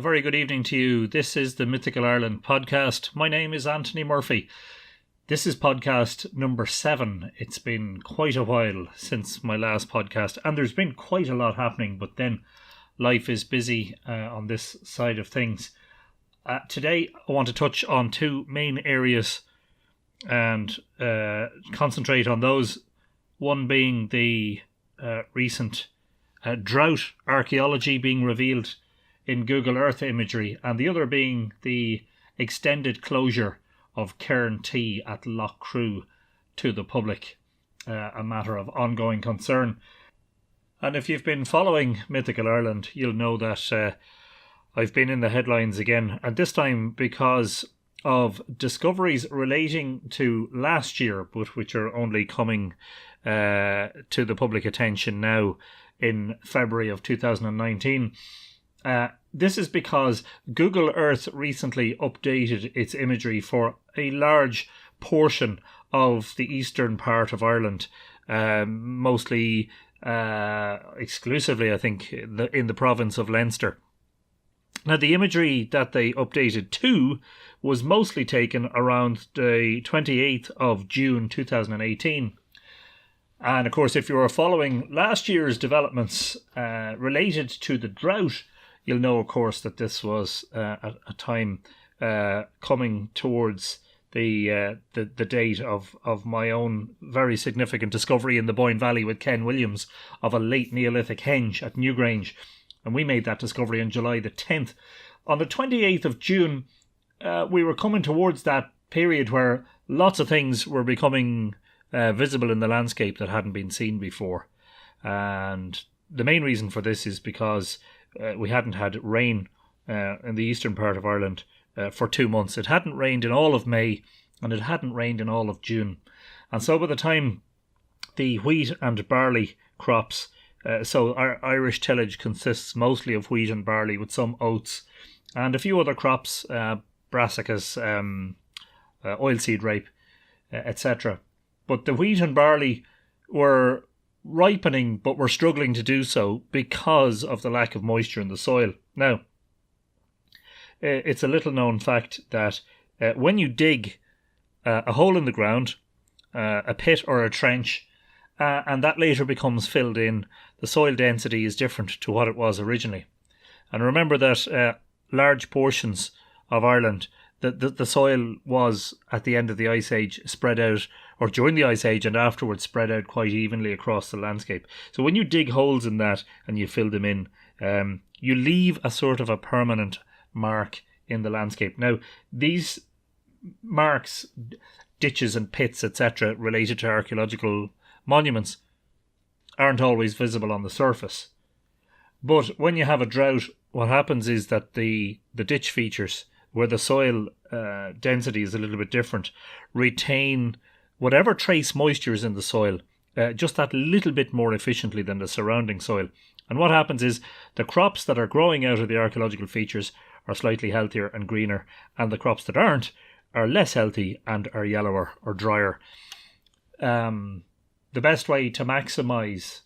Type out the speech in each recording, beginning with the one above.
A very good evening to you. This is the Mythical Ireland podcast. My name is Anthony Murphy. This is podcast number 7. It's been quite a while since my last podcast, and there's been quite a lot happening, but then life is busy on this side of things. Today, I want to touch on two main areas and concentrate on those. One being the recent drought archaeology being revealed in Google Earth imagery, and the other being the extended closure of Cairn T at Loughcrew to the public, a matter of ongoing concern. And if you've been following Mythical Ireland, you'll know that I've been in the headlines again, and this time because of discoveries relating to last year, but which are only coming to the public attention now in February of 2019. This is because Google Earth recently updated its imagery for a large portion of the eastern part of Ireland, mostly exclusively, I think, in the province of Leinster. Now, the imagery that they updated to was mostly taken around the 28th of June 2018. And of course, if you were following last year's developments related to the drought, you'll know, of course, that this was a time coming towards the date of my own very significant discovery in the Boyne Valley with Ken Williams of a late Neolithic henge at Newgrange. And we made that discovery on July the 10th. On the 28th of June, we were coming towards that period where lots of things were becoming visible in the landscape that hadn't been seen before. And the main reason for this is because we hadn't had rain in the eastern part of Ireland for 2 months. It hadn't rained in all of May, and it hadn't rained in all of June. And so by the time the wheat and barley crops, so our Irish tillage consists mostly of wheat and barley with some oats and a few other crops, brassicas, oilseed rape, etc. But the wheat and barley were ripening, but were struggling to do so because of the lack of moisture in the soil. Now, it's a little known fact that when you dig a hole in the ground, a pit or a trench, and that later becomes filled in, the soil density is different to what it was originally. And remember that large portions of Ireland, the soil was, at the end of the Ice Age, spread out, or during the Ice Age and afterwards, spread out quite evenly across the landscape. So when you dig holes in that and you fill them in, you leave a sort of a permanent mark in the landscape. Now, these marks, ditches and pits, etc., related to archaeological monuments, aren't always visible on the surface. But when you have a drought, what happens is that the ditch features, where the soil density is a little bit different, retain whatever trace moisture is in the soil just that little bit more efficiently than the surrounding soil. And what happens is the crops that are growing out of the archaeological features are slightly healthier and greener, and the crops that aren't are less healthy and are yellower or drier. The best way to maximise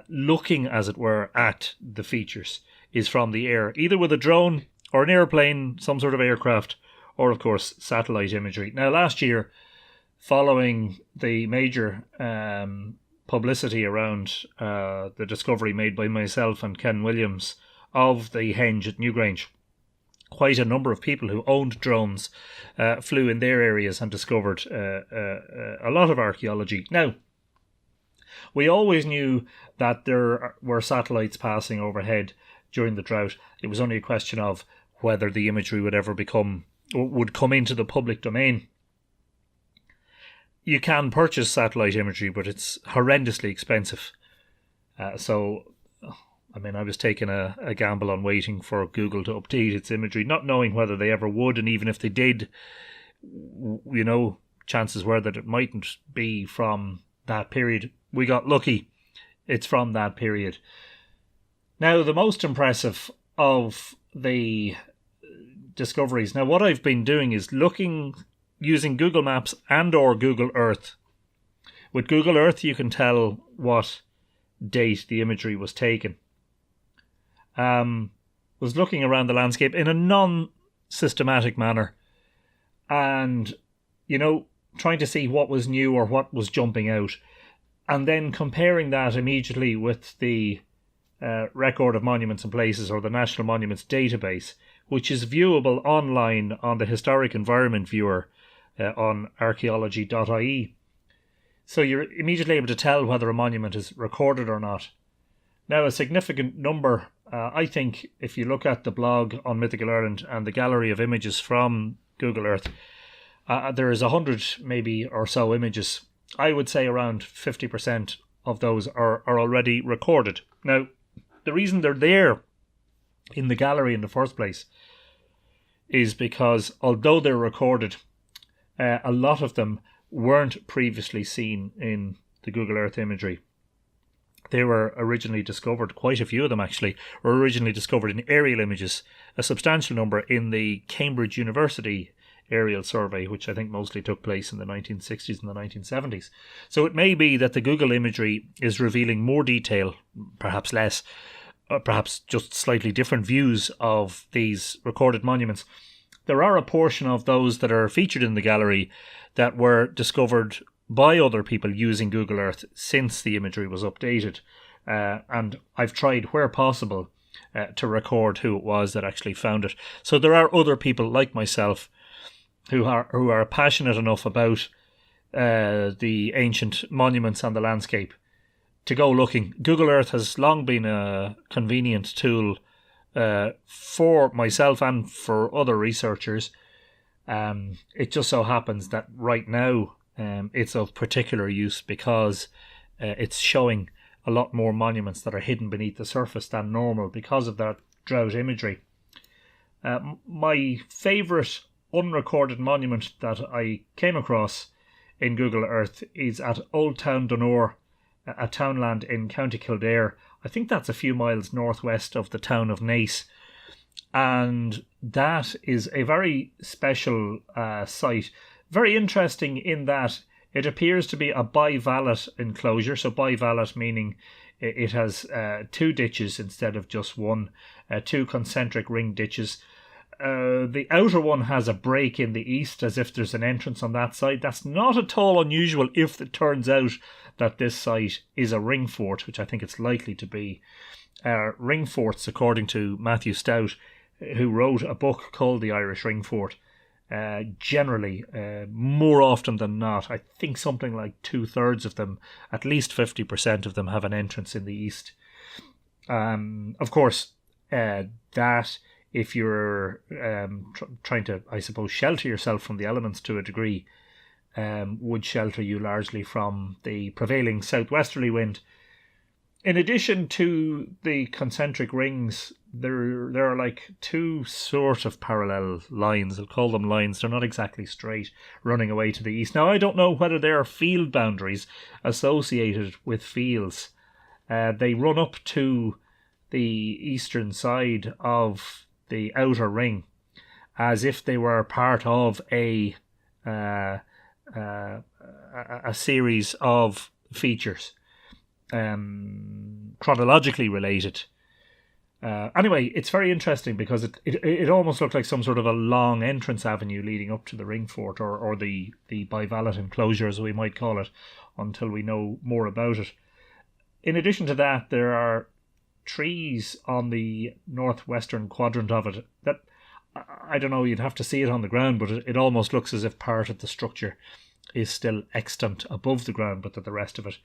looking, as it were, at the features is from the air, either with a drone or an airplane, some sort of aircraft, or of course satellite imagery. Now, last year, following the major publicity around the discovery made by myself and Ken Williams of the henge at Newgrange, quite a number of people who owned drones flew in their areas and discovered a lot of archaeology. Now, we always knew that there were satellites passing overhead during the drought. It was only a question of whether the imagery would ever come into the public domain. You can purchase satellite imagery, but it's horrendously expensive. I was taking a gamble on waiting for Google to update its imagery, not knowing whether they ever would, and even if they did, chances were that it mightn't be from that period. We got lucky. It's from that period. Now, the most impressive of the discoveries. Now, what I've been doing is looking using Google Maps and or Google Earth. With Google Earth, you can tell what date the imagery was taken. was looking around the landscape in a non-systematic manner and, trying to see what was new or what was jumping out, and then comparing that immediately with the Record of Monuments and Places, or the National Monuments Database, which is viewable online on the Historic Environment Viewer on archaeology.ie. So you're immediately able to tell whether a monument is recorded or not. Now, a significant number, I think, if you look at the blog on Mythical Ireland and the gallery of images from Google Earth, there is 100 maybe or so images. I would say around 50% of those are already recorded. Now, the reason they're there in the gallery in the first place is because although they're recorded, a lot of them weren't previously seen in the Google Earth imagery. They were originally discovered, quite a few of them actually, were originally discovered in aerial images, a substantial number in the Cambridge University aerial survey, which I think mostly took place in the 1960s and the 1970s. So it may be that the Google imagery is revealing more detail, perhaps less, perhaps just slightly different views of these recorded monuments. There are a portion of those that are featured in the gallery that were discovered by other people using Google Earth since the imagery was updated. And I've tried, where possible, to record who it was that actually found it. So there are other people like myself who are passionate enough about the ancient monuments and the landscape to go looking. Google Earth has long been a convenient tool for myself and for other researchers. It just so happens that right now it's of particular use because it's showing a lot more monuments that are hidden beneath the surface than normal because of that drought imagery. My favourite unrecorded monument that I came across in Google Earth is at Old Town Dunor, a townland in County Kildare. I think that's a few miles northwest of the town of Naas. And that is a very special site. Very interesting in that it appears to be a bivalve enclosure. So bivalve meaning it has two ditches instead of just one, two concentric ring ditches. The outer one has a break in the east as if there's an entrance on that side. That's not at all unusual if it turns out that this site is a ring fort, which I think it's likely to be. Ring forts, according to Matthew Stout, who wrote a book called The Irish Ring Fort, generally, more often than not, I think something like 2/3 of them, at least 50% of them, have an entrance in the east. Of course, that if you're trying to, I suppose, shelter yourself from the elements to a degree, would shelter you largely from the prevailing southwesterly wind. In addition to the concentric rings, there are like two sort of parallel lines. I'll call them lines. They're not exactly straight, running away to the east. Now, I don't know whether they are field boundaries associated with fields. They run up to the eastern side of the outer ring, as if they were part of a series of features, chronologically related. Anyway, it's very interesting because it almost looked like some sort of a long entrance avenue leading up to the ring fort, or the bivalve enclosure, as we might call it, until we know more about it. In addition to that, there are trees on the northwestern quadrant of it that, I don't know, you'd have to see it on the ground, but it almost looks as if part of the structure is still extant above the ground, but that the rest of it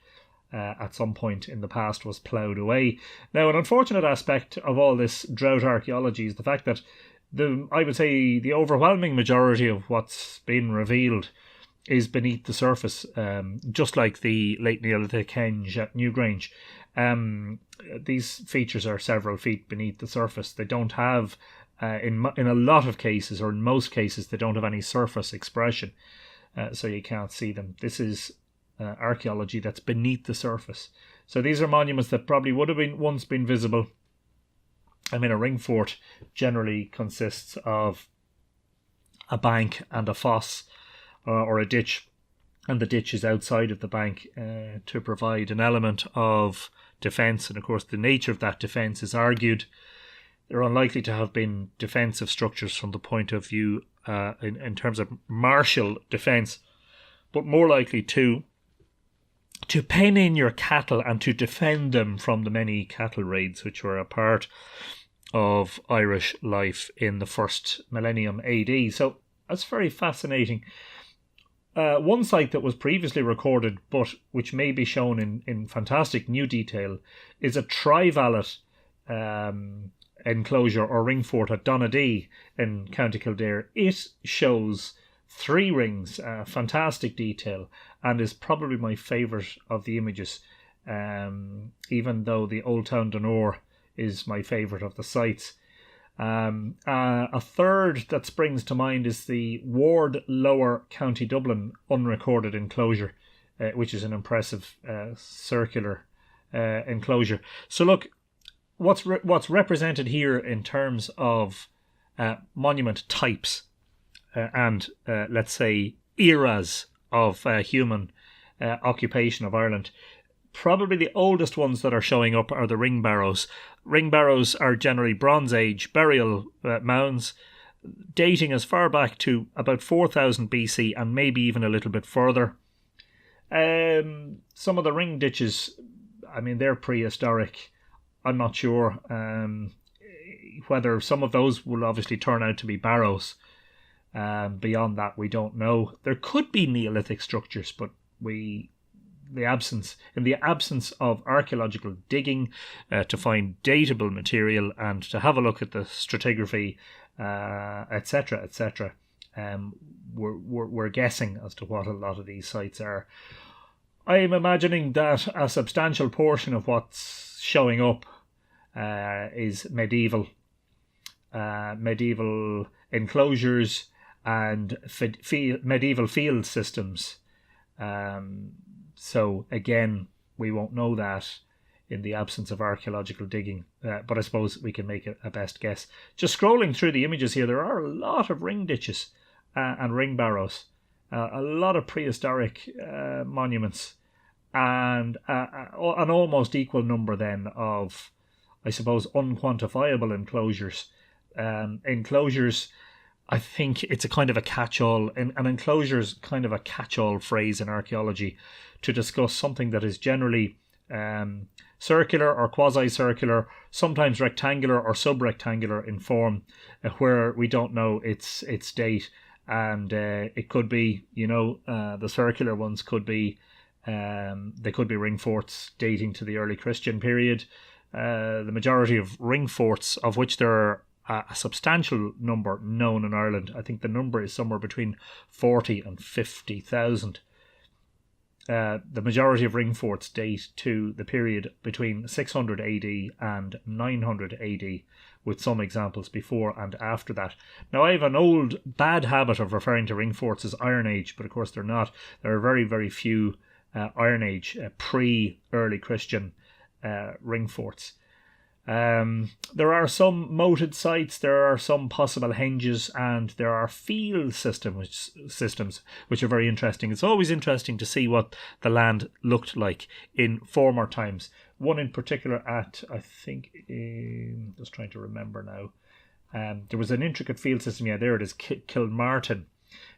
at some point in the past was ploughed away. Now, an unfortunate aspect of all this drought archaeology is the fact that I would say the overwhelming majority of what's been revealed is beneath the surface, just like the late Neolithic henge at Newgrange. These features are several feet beneath the surface. They don't have, in a lot of cases, or in most cases, they don't have any surface expression, so you can't see them. This is archaeology that's beneath the surface. So these are monuments that probably would have once been visible. I mean, a ring fort generally consists of a bank and a fosse, or a ditch, and the ditch is outside of the bank to provide an element of defence. And of course, the nature of that defence is argued They're unlikely to have been defensive structures from the point of view in terms of martial defense, but more likely to pen in your cattle and to defend them from the many cattle raids which were a part of Irish life in the first millennium AD. So that's very fascinating. One site that was previously recorded, but which may be shown in fantastic new detail, is a trivalent enclosure or ring fort at Donadee in County Kildare. It shows 3 rings, fantastic detail, and is probably my favourite of the images, even though the Old Town Donore is my favourite of the sites. A third that springs to mind is the Ward Lower, County Dublin unrecorded enclosure, which is an impressive circular enclosure. So look, what's represented here in terms of monument types and let's say eras of human occupation of Ireland. Probably the oldest ones that are showing up are the ring barrows. Ring barrows are generally Bronze Age burial mounds, dating as far back to about 4000 BC and maybe even a little bit further. Some of the ring ditches, I mean, they're prehistoric. I'm not sure whether some of those will obviously turn out to be barrows. Beyond that, we don't know. There could be Neolithic structures, but in the absence of archaeological digging to find datable material and to have a look at the stratigraphy, etc., etc., we're guessing as to what a lot of these sites are. I'm imagining that a substantial portion of what's showing up is medieval enclosures and medieval field systems. So again, we won't know that in the absence of archaeological digging, but I suppose we can make a best guess. Just scrolling through the images here, there are a lot of ring ditches and ring barrows, a lot of prehistoric monuments, and an almost equal number then of, I suppose, unquantifiable enclosures. Enclosures, I think it's a kind of a catch-all. An enclosure is kind of a catch-all phrase in archaeology to discuss something that is generally circular or quasi-circular, sometimes rectangular or sub-rectangular in form, where we don't know its date. And it could be, the circular ones could be, they could be ring forts dating to the early Christian period. The majority of ring forts, of which there are a substantial number known in Ireland. I think the number is somewhere between 40 and 50,000. The majority of ring forts date to the period between 600 AD and 900 AD, with some examples before and after that. Now, I have an old bad habit of referring to ring forts as Iron Age, but of course they're not. There are very, very few Iron Age, pre-early Christian ring forts. There are some moated sites, there are some possible henges, and there are field systems which are very interesting. It's always interesting to see what the land looked like in former times. One in particular at, I think, just trying to remember now, there was an intricate field system, there it is, Kilmartin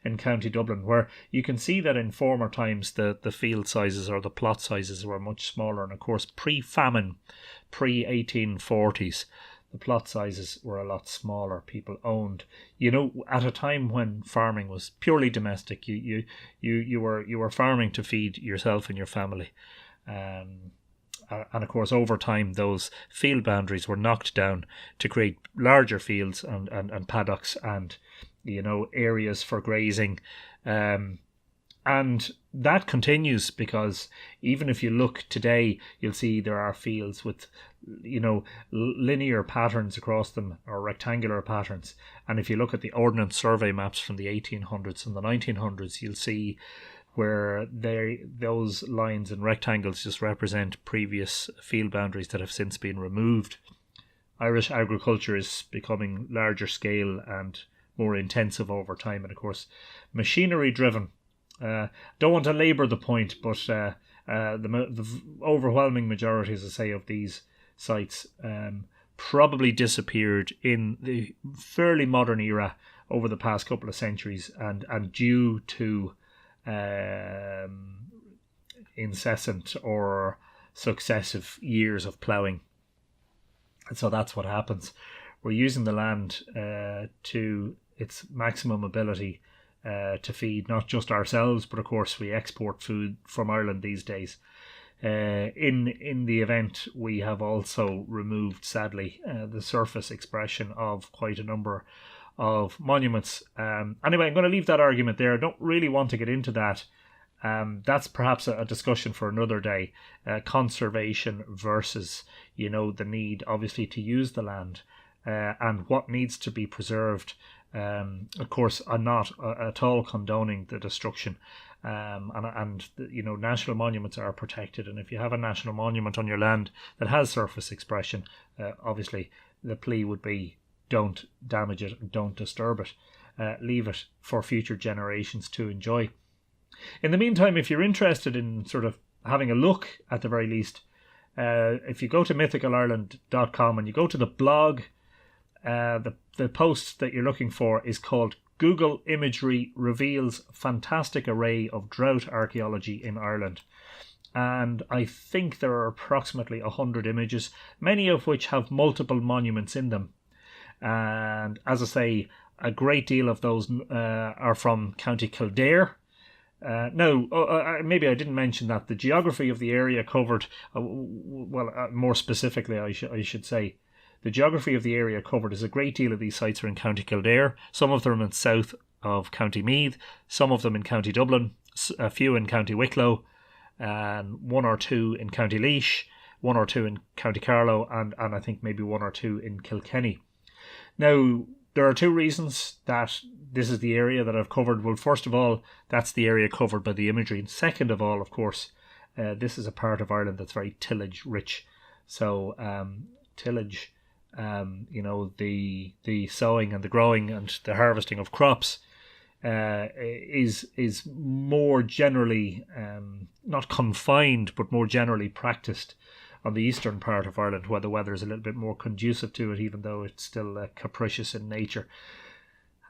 in County Dublin, where you can see that in former times the field sizes or the plot sizes were much smaller, and of course pre-famine, pre-1840s, the plot sizes were a lot smaller. People owned, at a time when farming was purely domestic. You were farming to feed yourself and your family, and of course over time those field boundaries were knocked down to create larger fields and paddocks and areas for grazing, and that continues, because even if you look today, you'll see there are fields with linear patterns across them, or rectangular patterns. And if you look at the Ordnance Survey maps from the 1800s and the 1900s, you'll see where those lines and rectangles just represent previous field boundaries that have since been removed. Irish agriculture is becoming larger scale and more intensive over time, and of course machinery driven. Don't want to labour the point, but the overwhelming majority, as I say, of these sites probably disappeared in the fairly modern era over the past couple of centuries, and due to incessant or successive years of ploughing. And so that's what happens. We're using the land to its maximum ability to feed not just ourselves, but of course we export food from Ireland these days. In the event, we have also removed, sadly, the surface expression of quite a number of monuments. Anyway, I'm going to leave that argument there. I don't really want to get into that. That's perhaps a discussion for another day. Conservation versus, the need, obviously, to use the land and what needs to be preserved. Of course, I'm not at all condoning the destruction. National monuments are protected, and if you have a national monument on your land that has surface expression, obviously the plea would be don't damage it, don't disturb it, leave it for future generations to enjoy. In the meantime, if you're interested in sort of having a look at the very least, if you go to mythicalireland.com and you go to the blog, the post that you're looking for is called Google Imagery Reveals Fantastic Array of Drought Archaeology in Ireland. And I think there are approximately 100 images, many of which have multiple monuments in them. And as I say, a great deal of those are from County Kildare. Maybe I didn't mention that. The geography of the area covered, more specifically I should say, the geography of the area covered is a great deal of these sites are in County Kildare. Some of them in south of County Meath, some of them in County Dublin, a few in County Wicklow, and one or two in County Laois, one or two in County Carlow, and I think maybe one or two in Kilkenny. Now, there are two reasons that this is the area that I've covered. Well, first of all, that's the area covered by the imagery. And second of all, of course, this is a part of Ireland that's very tillage rich. So tillage, the sowing and the growing and the harvesting of crops is more generally, not confined, but more generally practiced on the eastern part of Ireland, where the weather is a little bit more conducive to it, even though it's still capricious in nature.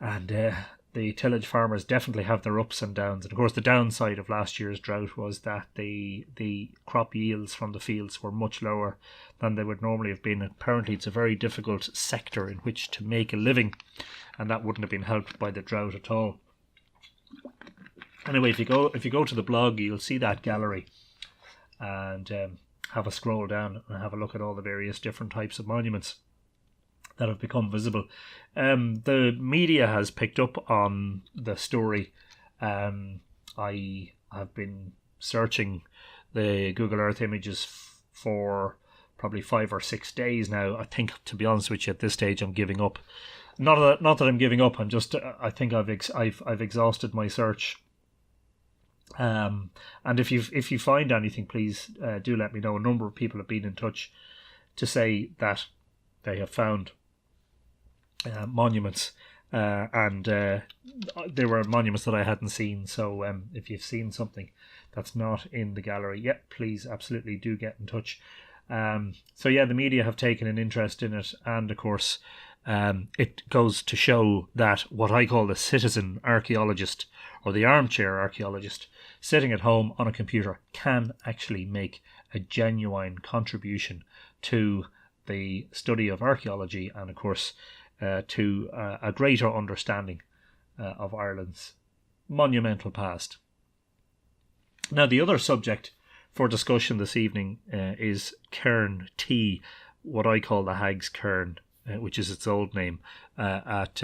And the tillage farmers definitely have their ups and downs. And of course, the downside of last year's drought was that the crop yields from the fields were much lower than they would normally have been. Apparently, it's a very difficult sector in which to make a living, and that wouldn't have been helped by the drought at all. Anyway, if you go to the blog, you'll see that gallery, and have a scroll down and have a look at all the various different types of monuments that have become visible. The media has picked up on the story. I have been searching the Google Earth images for probably 5 or 6 days now. I think, to be honest with you, at this stage I'm giving up. Not that I'm giving up. I think I've exhausted my search. And if you find anything, please do let me know. A number of people have been in touch to say that they have found monuments, and they were monuments that I hadn't seen. So if you've seen something that's not in the gallery yet, please absolutely do get in touch. The media have taken an interest in it, and of course it goes to show that what I call the citizen archaeologist, or the armchair archaeologist, sitting at home on a computer, can actually make a genuine contribution to the study of archaeology, and of course to a greater understanding of Ireland's monumental past. Now, the other subject for discussion this evening is Cairn T, what I call the Hag's Cairn, which is its old name, at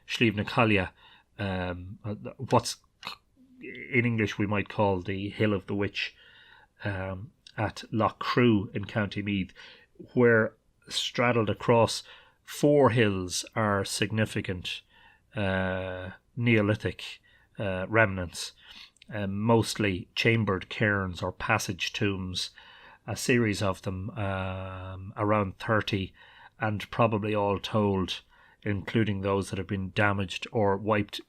Slieve-na-Collia, what's in English we might call the Hill of the Witch, at Loughcrew in County Meath, where straddled across 4 hills are significant Neolithic remnants, mostly chambered cairns or passage tombs, a series of them, around 30, and probably all told, including those that have been damaged or wiped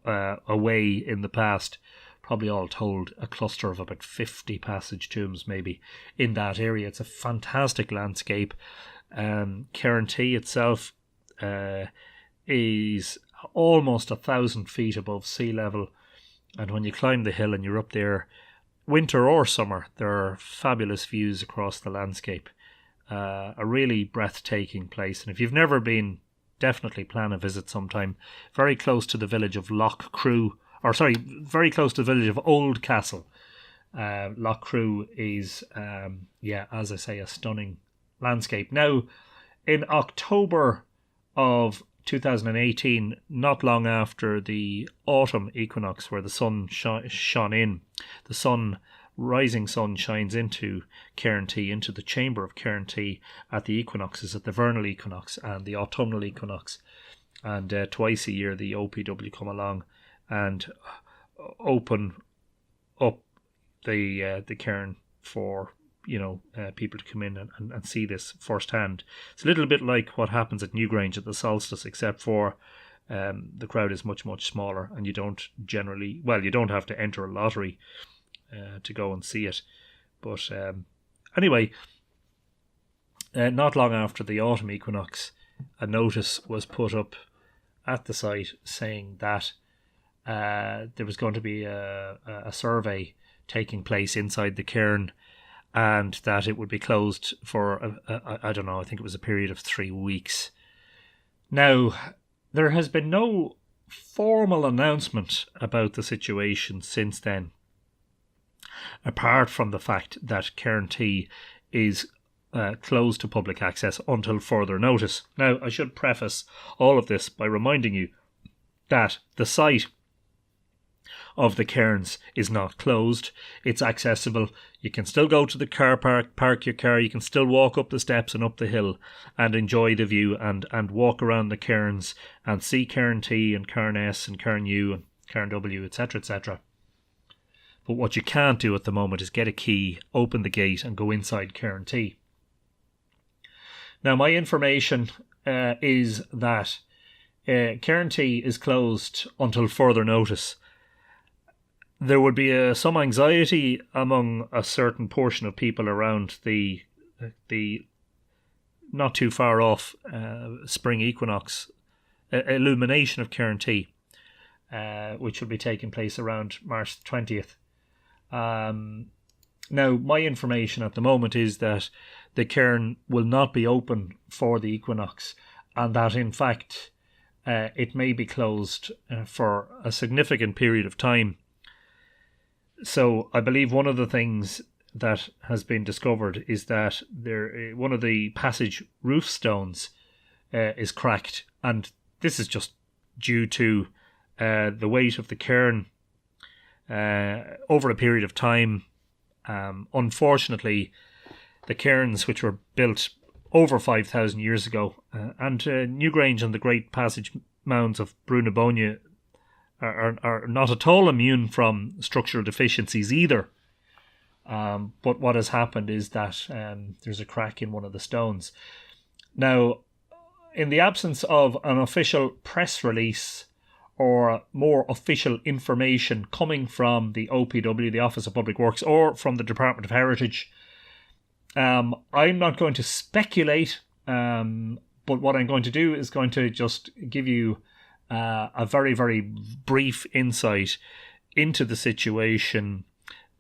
away in the past, probably all told a cluster of about 50 passage tombs maybe in that area. It's a fantastic landscape. Cairn T itself is almost 1,000 feet above sea level, and when you climb the hill and you're up there, winter or summer, there are fabulous views across the landscape. A really breathtaking place, and if you've never been, definitely plan a visit sometime. Very close to the village of Loughcrew, very close to the village of Oldcastle. Loughcrew is, as I say, a stunning landscape. Now, in October of 2018, not long after the autumn equinox, where the sun shone in, the rising sun shines into Cairn T, into the chamber of Cairn T at the equinoxes, at the vernal equinox and the autumnal equinox, and twice a year the OPW come along and open up the cairn for people to come in and see this firsthand. It's a little bit like what happens at Newgrange at the solstice, except for the crowd is much, much smaller, and you don't have to enter a lottery to go and see it. But anyway, not long after the autumn equinox, a notice was put up at the site saying that there was going to be a survey taking place inside the cairn, and that it would be closed for, I don't know, I think it was a period of 3 weeks. Now, there has been no formal announcement about the situation since then, apart from the fact that Cairn T is closed to public access until further notice. Now, I should preface all of this by reminding you that the site of the cairns is not closed. It's accessible. You can still go to the car park your car. You can still walk up the steps and up the hill and enjoy the view and walk around the cairns and see Cairn T and Cairn S and Cairn U and Cairn W, etc., etc. But what you can't do at the moment is get a key, open the gate and go inside Cairn T. Now, my information is that Cairn T is closed until further notice. There would be some anxiety among a certain portion of people around the not too far off spring equinox illumination of Cairn T, which will be taking place around March 20th. Now, my information at the moment is that the cairn will not be open for the equinox, and that in fact it may be closed for a significant period of time. So I believe one of the things that has been discovered is that one of the passage roof stones is cracked, and this is just due to the weight of the cairn over a period of time. Unfortunately, the cairns, which were built over 5,000 years ago, and Newgrange and the great passage mounds of Brunabonia are not at all immune from structural deficiencies either. But what has happened is that there's a crack in one of the stones. Now, in the absence of an official press release or more official information coming from the OPW, the Office of Public Works, or from the Department of Heritage, I'm not going to speculate, but what I'm going to do is going to just give you a very, very brief insight into the situation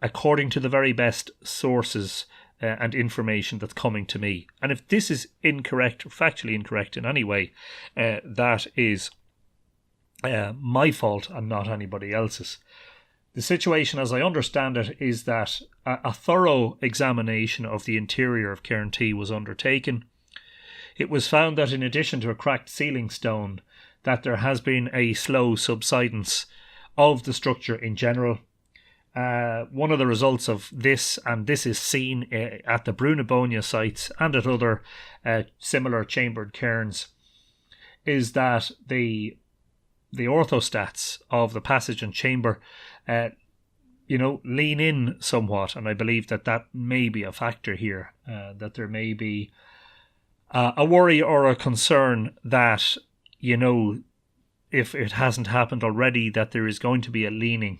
according to the very best sources and information that's coming to me. And if this is incorrect, or factually incorrect in any way, that is my fault and not anybody else's. The situation, as I understand it, is that a thorough examination of the interior of Cairn T was undertaken. It was found that in addition to a cracked ceiling stone, that there has been a slow subsidence of the structure in general. One of the results of this, and this is seen at the Brunabonia sites and at other similar chambered cairns, is that the orthostats of the passage and chamber lean in somewhat, and I believe that may be a factor here, that there may be a worry or a concern that, if it hasn't happened already, that there is going to be a leaning.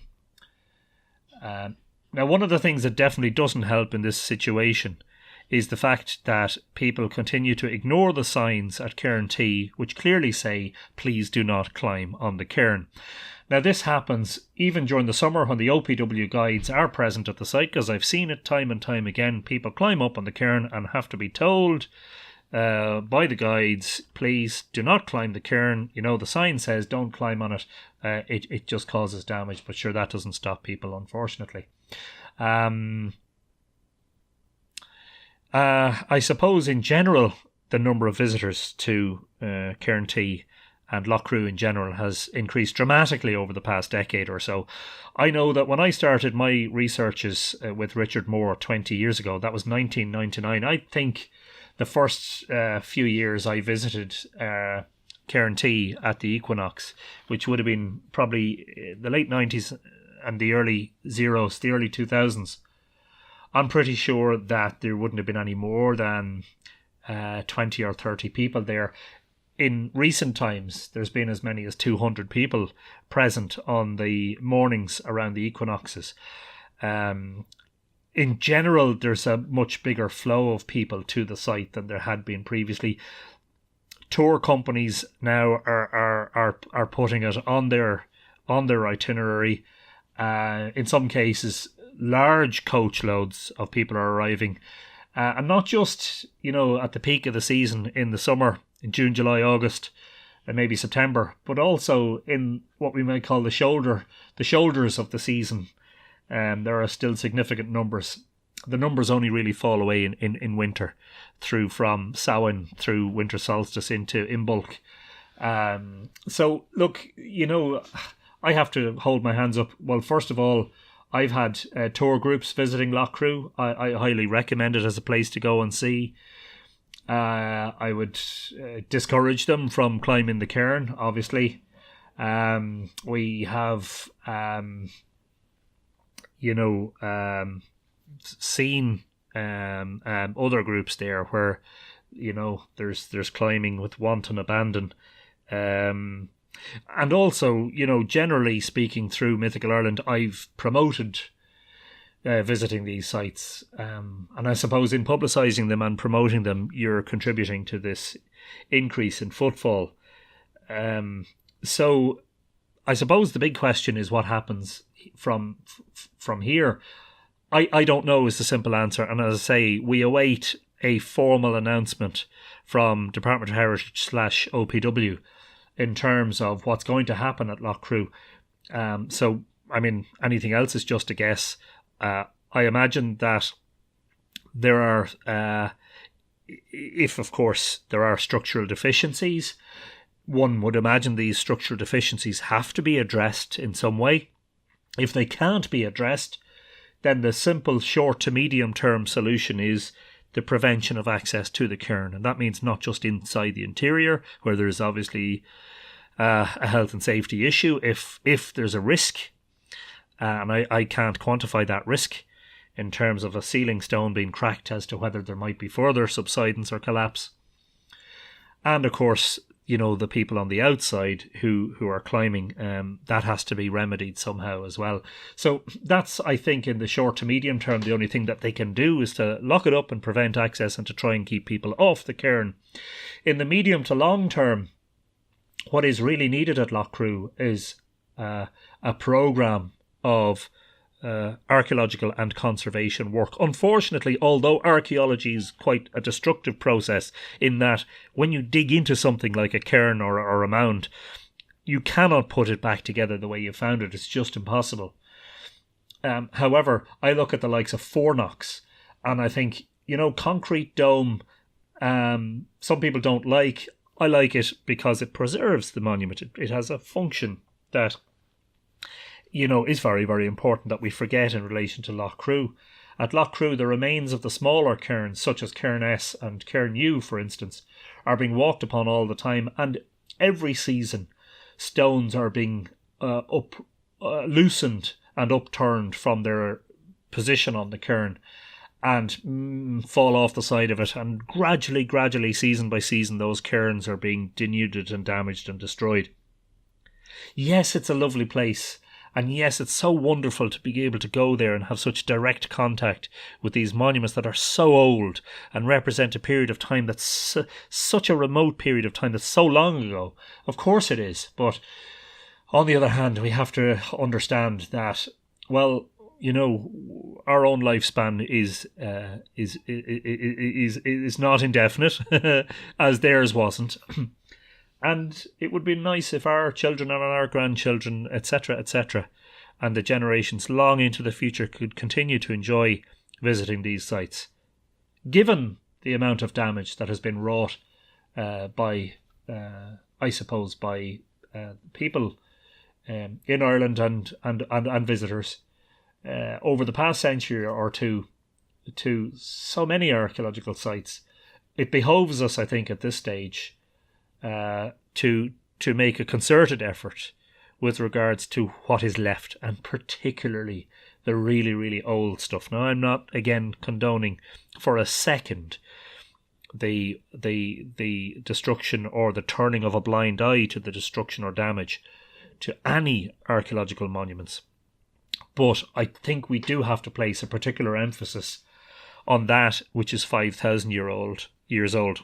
Now, one of the things that definitely doesn't help in this situation is the fact that people continue to ignore the signs at Cairn T, which clearly say, please do not climb on the cairn. Now, this happens even during the summer when the OPW guides are present at the site, because I've seen it time and time again. People climb up on the cairn and have to be told by the guides, please do not climb the cairn. You know, the sign says don't climb on it. It just causes damage, but sure, that doesn't stop people, unfortunately. I suppose in general, the number of visitors to Cairn T and Loughcrew in general has increased dramatically over the past decade or so. I know that when I started my researches with Richard Moore 20 years ago, that was 1999, I think the first few years I visited Cairn T at the equinox, which would have been probably the late 90s and the early zeros, the early 2000s. I'm pretty sure that there wouldn't have been any more than 20 or 30 people there. In recent times, there's been as many as 200 people present on the mornings around the equinoxes. In general, there's a much bigger flow of people to the site than there had been previously. Tour companies now are putting it on their itinerary. In some cases, large coach loads of people are arriving, and not just at the peak of the season in the summer, in June, July, August, and maybe September, but also in what we might call the shoulders of the season. There are still significant numbers. The numbers only really fall away in winter, through from Samhain through winter solstice into Imbolc. So look, I have to hold my hands up. Well, first of all, I've had tour groups visiting Loughcrew. I highly recommend it as a place to go and see. I would discourage them from climbing the cairn, obviously. We have, seen other groups there where, there's climbing with wanton abandon. And also, generally speaking, through Mythical Ireland, I've promoted visiting these sites. And I suppose in publicising them and promoting them, you're contributing to this increase in footfall. So I suppose the big question is what happens from here. I don't know is the simple answer. And as I say, we await a formal announcement from Department of Heritage / OPW in terms of what's going to happen at Loughcrew. So, I mean, anything else is just a guess. I imagine that there are, if of course there are structural deficiencies, one would imagine these structural deficiencies have to be addressed in some way. If they can't be addressed, then the simple short to medium term solution is the prevention of access to the cairn. And that means not just inside the interior, where there's obviously a health and safety issue if there's a risk. And I can't quantify that risk in terms of a ceiling stone being cracked as to whether there might be further subsidence or collapse. And of course, the people on the outside who are climbing, that has to be remedied somehow as well. So that's, I think, in the short to medium term, the only thing that they can do is to lock it up and prevent access and to try and keep people off the cairn. In the medium to long term, what is really needed at Loughcrew is a programme of archaeological and conservation work. Unfortunately, although archaeology is quite a destructive process in that when you dig into something like a cairn or a mound, you cannot put it back together the way you found it. It's just impossible. However, I look at the likes of Fornox and I think, concrete dome, some people don't like. I like it because it preserves the monument. It has a function that is very, very important that we forget in relation to Loughcrew. At Loughcrew, the remains of the smaller cairns, such as Cairn S and Cairn U, for instance, are being walked upon all the time, and every season stones are being loosened and upturned from their position on the cairn and fall off the side of it, and gradually, season by season, those cairns are being denuded and damaged and destroyed. Yes, it's a lovely place, And yes, it's so wonderful to be able to go there and have such direct contact with these monuments that are so old and represent a period of time that's such a remote period of time that's so long ago. Of course it is. But on the other hand, we have to understand that, well, you know, our own lifespan is not indefinite, as theirs wasn't. And it would be nice if our children and our grandchildren, etc., and the generations long into the future could continue to enjoy visiting these sites. Given the amount of damage that has been wrought by people in Ireland and visitors over the past century or two to so many archaeological sites, it behoves us, I think, at this stage to make a concerted effort with regards to what is left, and particularly the really, really old stuff. Now, I'm not, again, condoning for a second the destruction or the turning of a blind eye to the destruction or damage to any archaeological monuments. But I think we do have to place a particular emphasis on that which is 5,000 years old.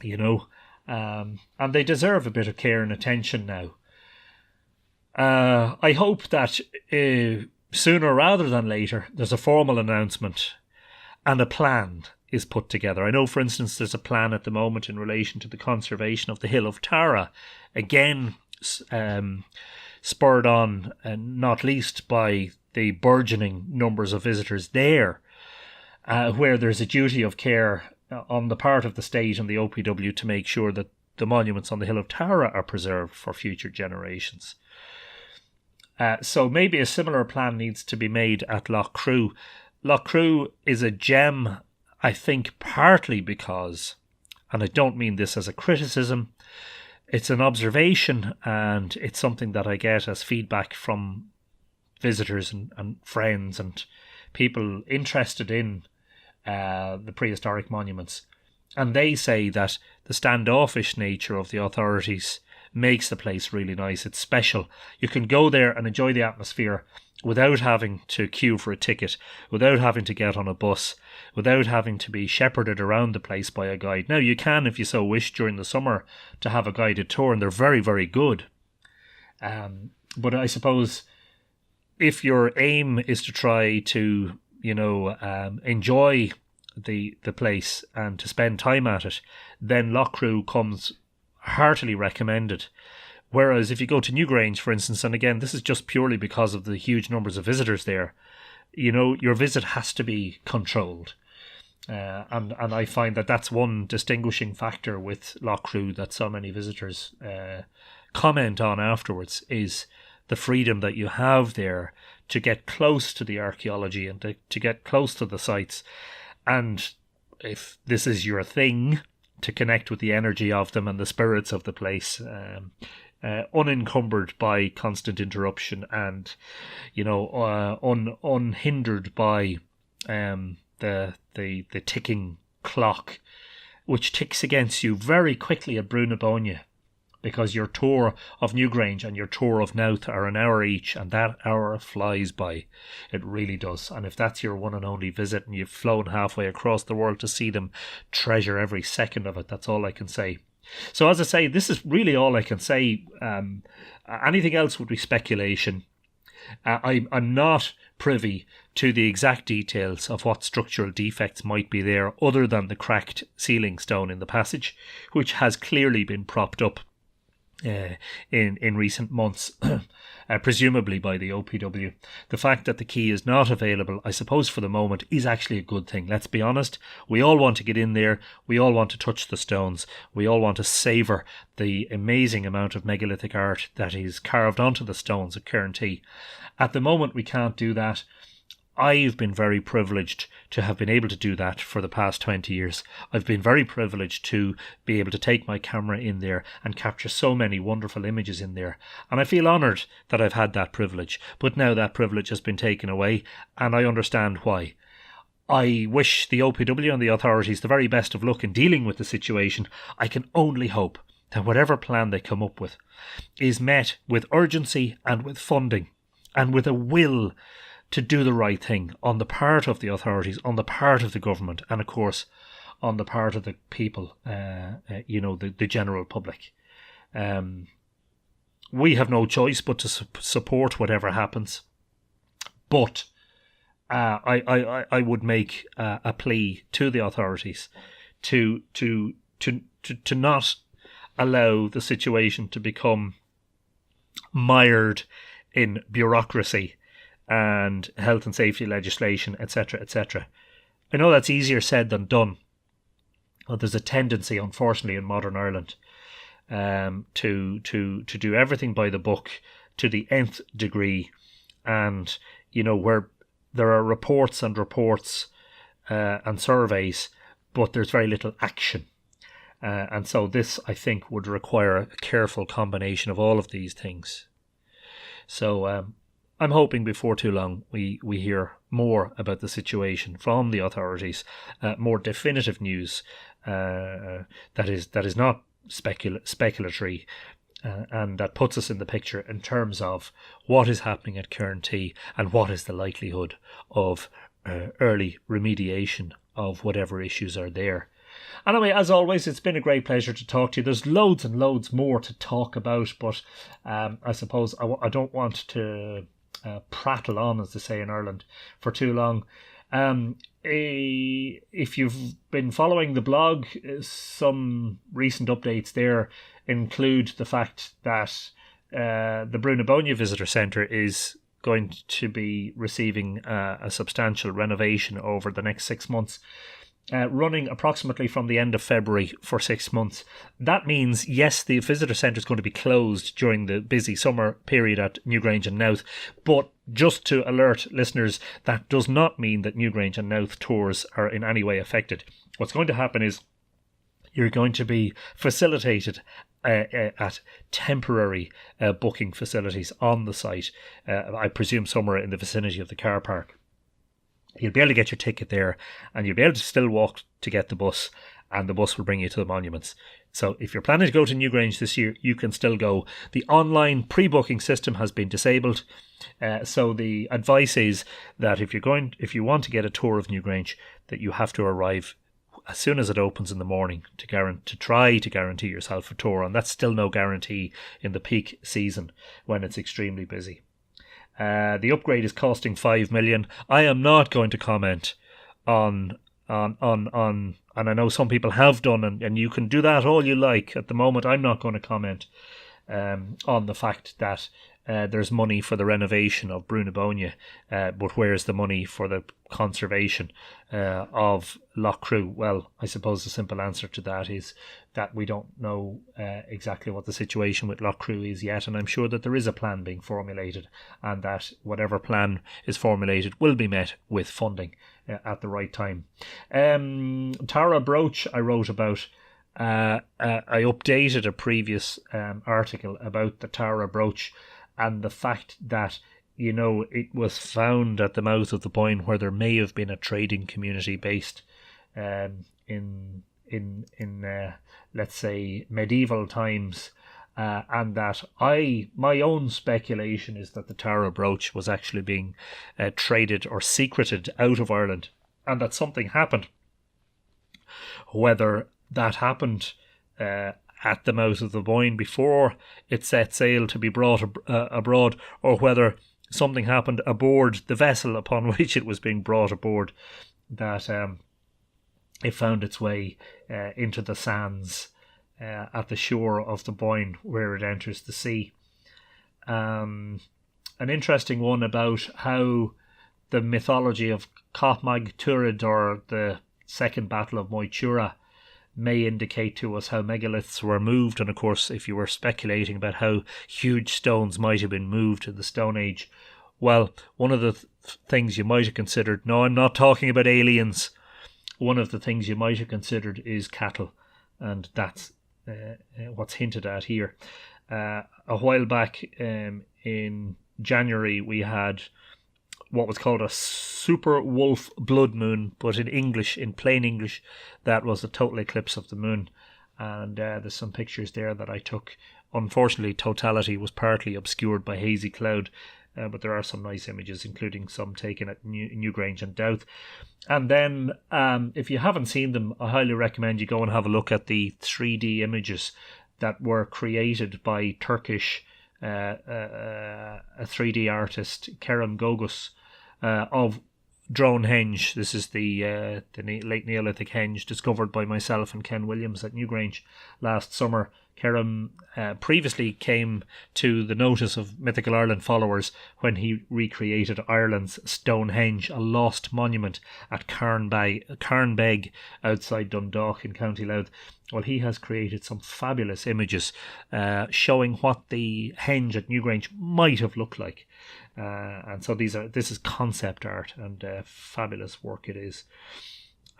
You know, and they deserve a bit of care and attention now. I hope that sooner rather than later there's a formal announcement and a plan is put together. I know, for instance, there's a plan at the moment in relation to the conservation of the Hill of Tara, again spurred on, not least by the burgeoning numbers of visitors there, where there's a duty of care on the part of the state and the OPW to make sure that the monuments on the Hill of Tara are preserved for future generations. So maybe a similar plan needs to be made at Loughcrew. Loughcrew is a gem, I think, partly because, and I don't mean this as a criticism, it's an observation, and it's something that I get as feedback from visitors and friends and people interested in the prehistoric monuments. And they say that the standoffish nature of the authorities makes the place really nice. It's special. You can go there and enjoy the atmosphere without having to queue for a ticket, without having to get on a bus, without having to be shepherded around the place by a guide. Now, you can, if you so wish, during the summer to have a guided tour, and they're very, very good. But I suppose if your aim is to try to, enjoy the place and to spend time at it, then Loughcrew comes heartily recommended. Whereas if you go to Newgrange, for instance, and again, this is just purely because of the huge numbers of visitors there, your visit has to be controlled. And I find that that's one distinguishing factor with Loughcrew that so many visitors comment on afterwards, is the freedom that you have there to get close to the archaeology and to get close to the sites. And if this is your thing, to connect with the energy of them and the spirits of the place, unencumbered by constant interruption and, unhindered by the ticking clock, which ticks against you very quickly at Brúnaboinne, because your tour of Newgrange and your tour of Nowth are an hour each, and that hour flies by. It really does. And if that's your one and only visit and you've flown halfway across the world to see them, treasure every second of it. That's all I can say. So as I say, this is really all I can say. Anything else would be speculation. I'm not privy to the exact details of what structural defects might be there, other than the cracked ceiling stone in the passage, which has clearly been propped up in recent months, presumably by the OPW. The fact that the key is not available, I suppose for the moment, is actually a good thing. Let's be honest. We all want to get in there. We all want to touch the stones. We all want to savour the amazing amount of megalithic art that is carved onto the stones at Cairn T. At the moment, we can't do that. I've been very privileged to have been able to do that for the past 20 years. I've been very privileged to be able to take my camera in there and capture so many wonderful images in there. And I feel honoured that I've had that privilege. But now that privilege has been taken away, and I understand why. I wish the OPW and the authorities the very best of luck in dealing with the situation. I can only hope that whatever plan they come up with is met with urgency and with funding and with a will to do the right thing on the part of the authorities, on the part of the government, and of course on the part of the people, the general public. We have no choice but to support whatever happens. But I would make a plea to the authorities to not allow the situation to become mired in bureaucracy and health and safety legislation, etc., etc. I know that's easier said than done. Well, there's a tendency, unfortunately, in modern Ireland to do everything by the book to the nth degree, and where there are reports and surveys, but there's very little action. And so this, I think, would require a careful combination of all of these things. So I'm hoping before too long we hear more about the situation from the authorities, more definitive news that is not speculatory, and that puts us in the picture in terms of what is happening at Cairn T and what is the likelihood of early remediation of whatever issues are there. Anyway, as always, it's been a great pleasure to talk to you. There's loads and loads more to talk about, but I suppose I don't want to prattle on, as they say in Ireland, for too long. If you've been following the blog, some recent updates there include the fact that the Brúna Visitor Centre is going to be receiving a substantial renovation over the next 6 months, running approximately from the end of February for 6 months. That means, yes, the visitor centre is going to be closed during the busy summer period at Newgrange and Knowth, but just to alert listeners, that does not mean that Newgrange and Knowth tours are in any way affected. What's going to happen is you're going to be facilitated at temporary booking facilities on the site, I presume somewhere in the vicinity of the car park. You'll be able to get your ticket there, and you'll be able to still walk to get the bus, and the bus will bring you to the monuments. So if you're planning to go to Newgrange this year, you can still go. The online pre-booking system has been disabled, so the advice is that if you want to get a tour of Newgrange, that you have to arrive as soon as it opens in the morning to try to guarantee yourself a tour, and that's still no guarantee in the peak season when it's extremely busy. The upgrade is costing 5 million. I am not going to comment on, and I know some people have done, and you can do that all you like. At the moment, I'm not going to comment on the fact that there's money for the renovation of Brúna, but where's the money for the conservation of Loughcrew? Well, I suppose the simple answer to that is that we don't know exactly what the situation with Loughcrew is yet, and I'm sure that there is a plan being formulated, and that whatever plan is formulated will be met with funding at the right time. Tara Brooch I wrote about. I updated a previous article about the Tara Brooch and the fact that, it was found at the mouth of the Boyne where there may have been a trading community based in let's say medieval times, and that my own speculation is that the Tara Brooch was actually being traded or secreted out of Ireland, and that something happened. Whether that happened at the mouth of the Boyne before it set sail to be brought abroad, or whether something happened aboard the vessel upon which it was being brought aboard, that it found its way into the sands at the shore of the Boyne where it enters the sea. An interesting one about how the mythology of Copmag Turid, or the Second Battle of Moytura, may indicate to us how megaliths were moved. And of course, if you were speculating about how huge stones might have been moved in the Stone Age, well, one of the things you might have considered, no, I'm not talking about aliens, one of the things you might have considered is cattle, and that's what's hinted at here. A while back in January, we had what was called a super wolf blood moon, but in plain English, that was a total eclipse of the moon. and there's some pictures there that I took. Unfortunately, totality was partly obscured by hazy cloud, but there are some nice images, including some taken at Newgrange and Douth. And then, if you haven't seen them, I highly recommend you go and have a look at the 3D images that were created by Turkish a 3D artist, Cairn of Dronehenge. This is the late Neolithic henge discovered by myself and Ken Williams at Newgrange last summer. Cairn previously came to the notice of Mythical Ireland followers when he recreated Ireland's Stonehenge, a lost monument at Cairnbeg outside Dundalk in County Louth. Well, he has created some fabulous images showing what the henge at Newgrange might have looked like. And so this is concept art, and fabulous work it is.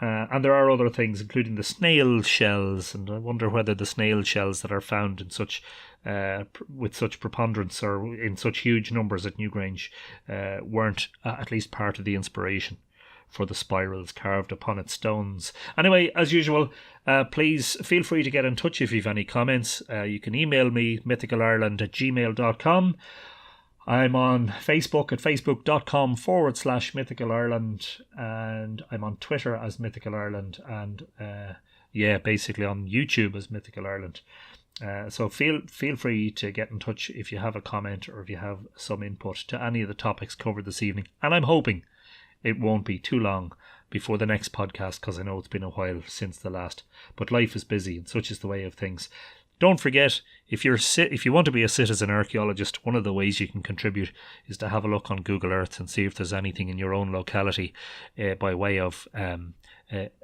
And there are other things, including the snail shells, and I wonder whether the snail shells that are found in such with such preponderance or in such huge numbers at Newgrange weren't at least part of the inspiration for the spirals carved upon its stones. Anyway, as usual, please feel free to get in touch if you have any comments. You can email me, mythicalireland@gmail.com. I'm on Facebook at facebook.com/Mythical Ireland, and I'm on Twitter as Mythical Ireland, and basically on YouTube as Mythical Ireland. So feel free to get in touch if you have a comment or if you have some input to any of the topics covered this evening. And I'm hoping it won't be too long before the next podcast, because I know it's been a while since the last. But life is busy, and such is the way of things. Don't forget, if you want to be a citizen archaeologist, one of the ways you can contribute is to have a look on Google Earth and see if there's anything in your own locality by way of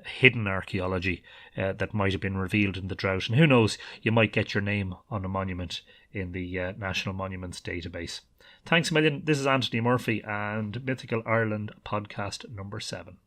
hidden archaeology that might have been revealed in the drought. And who knows, you might get your name on a monument in the National Monuments Database. Thanks a million. This is Anthony Murphy and Mythical Ireland podcast number 7.